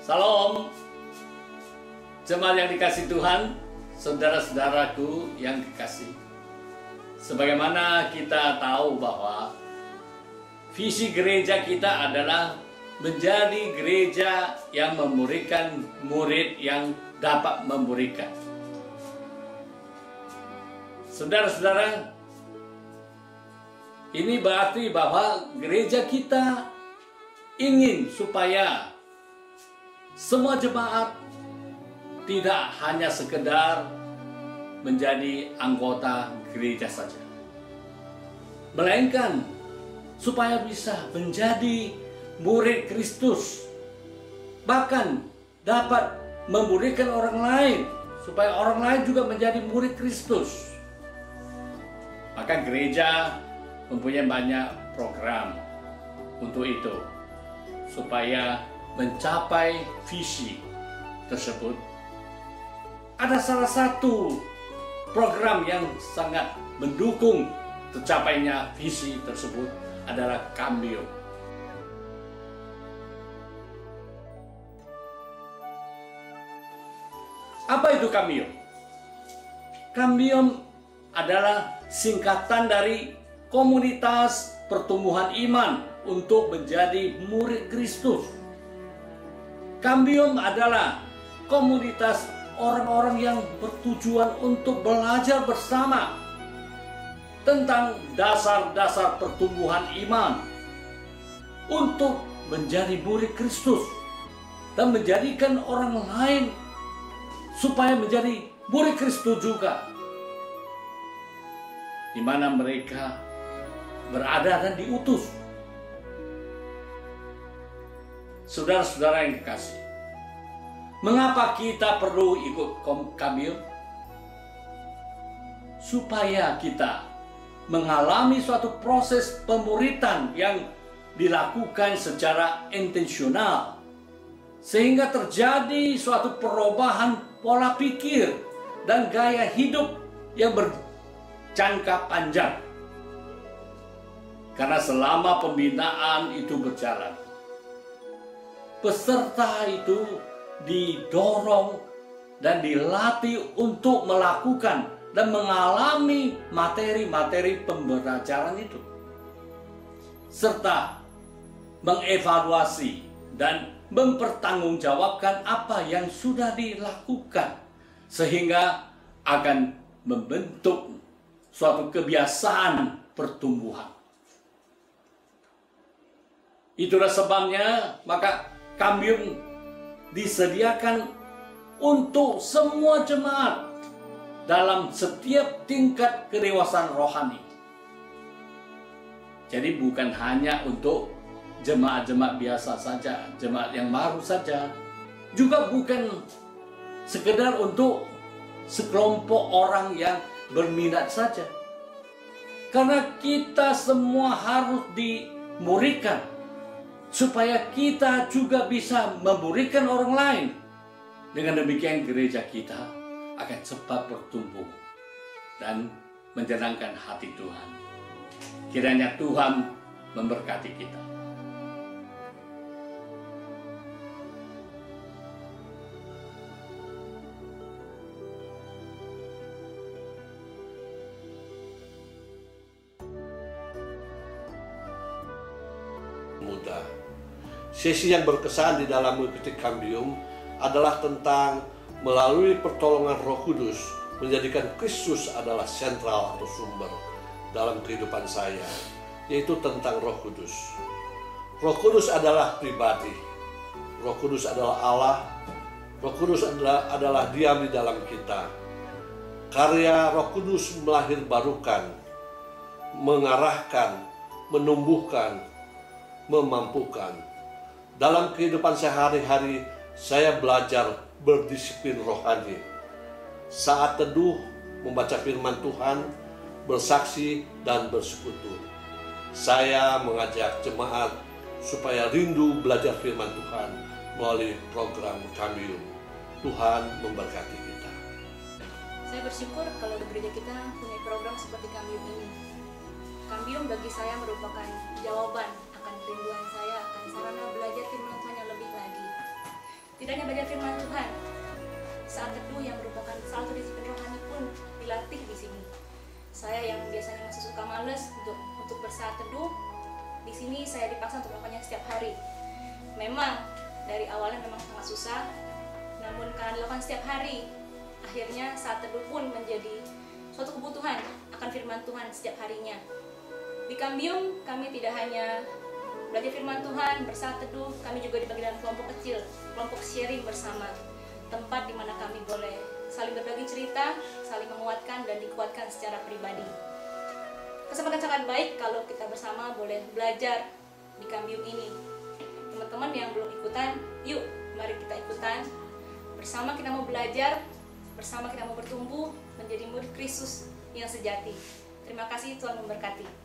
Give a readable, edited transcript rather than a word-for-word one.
Salam, jemaat yang dikasih Tuhan, saudara-saudaraku yang dikasih. Sebagaimana kita tahu bahwa visi gereja kita adalah menjadi gereja yang memberikan murid yang dapat memberikan. Saudara-saudara, ini berarti bahwa gereja kita ingin supaya semua jemaat tidak hanya sekedar menjadi anggota gereja saja, melainkan supaya bisa menjadi murid Kristus, bahkan dapat memberikan orang lain supaya orang lain juga menjadi murid Kristus. Maka gereja mempunyai banyak program untuk itu, supaya mencapai visi tersebut. Ada salah satu program yang sangat mendukung tercapainya visi tersebut adalah Cambio. Apa itu Cambio? Cambio adalah singkatan dari Komunitas Pertumbuhan Iman untuk menjadi murid Kristus. Cambio adalah komunitas orang-orang yang bertujuan untuk belajar bersama tentang dasar-dasar pertumbuhan iman untuk menjadi murid Kristus dan menjadikan orang lain supaya menjadi murid Kristus juga, di mana mereka berada dan diutus. Saudara-saudara yang dikasih, mengapa kita perlu ikut Cambio? Supaya kita mengalami suatu proses pemuritan yang dilakukan secara intensional, sehingga terjadi suatu perubahan pola pikir dan gaya hidup yang berjangka panjang. Karena selama pembinaan itu berjalan, peserta itu didorong dan dilatih untuk melakukan dan mengalami materi-materi pembelajaran itu, serta mengevaluasi dan mempertanggungjawabkan apa yang sudah dilakukan, sehingga akan membentuk suatu kebiasaan pertumbuhan. Itulah sebabnya maka Cambio disediakan untuk semua jemaat dalam setiap tingkat kedewasaan rohani. Jadi bukan hanya untuk jemaat-jemaat biasa saja, jemaat yang baru saja, juga bukan sekedar untuk sekelompok orang yang berminat saja. Karena kita semua harus dimuridkan, supaya kita juga bisa memberikan orang lain. Dengan demikian gereja kita akan cepat bertumbuh dan menyenangkan hati Tuhan. Kiranya Tuhan memberkati kita. Muda. Sesi yang berkesan di dalam mengikuti Cambio adalah tentang melalui pertolongan Roh Kudus menjadikan Kristus adalah sentral atau sumber dalam kehidupan saya, yaitu tentang Roh Kudus. Roh Kudus adalah pribadi, Roh Kudus adalah Allah, Roh Kudus adalah diam di dalam kita. Karya Roh Kudus melahirbarukan, mengarahkan, menumbuhkan, memampukan. Dalam kehidupan sehari-hari, saya belajar berdisiplin rohani. Saat teduh, membaca firman Tuhan, bersaksi, dan bersekutu. Saya mengajak jemaat supaya rindu belajar firman Tuhan melalui program Cambio. Tuhan memberkati kita. Saya bersyukur kalau gereja kita punya program seperti Cambio ini. Cambio bagi saya merupakan jawaban akan kerinduan saya akan sarana belajar firman Tuhan yang lebih lagi. Di Tidak hanya belajar firman Tuhan, saat teduh yang merupakan salah satu disiplin rohani pun dilatih di sini. Saya yang biasanya masih suka males untuk bersaat teduh, di sini saya dipaksa untuk melakukannya setiap hari. Memang dari awalnya memang sangat susah, namun karena dilakukan setiap hari, akhirnya saat teduh pun menjadi suatu kebutuhan akan firman Tuhan setiap harinya. Di Kambium kami tidak hanya belajar firman Tuhan, bersaat teduh, kami juga dibagi dalam kelompok kecil, kelompok sharing bersama, tempat di mana kami boleh saling berbagi cerita, saling menguatkan dan dikuatkan secara pribadi. Kesempatan sangat baik kalau kita bersama boleh belajar di Kambium ini. Teman-teman yang belum ikutan, yuk mari kita ikutan. Bersama kita mau belajar, bersama kita mau bertumbuh menjadi murid Kristus yang sejati. Terima kasih, Tuhan memberkati.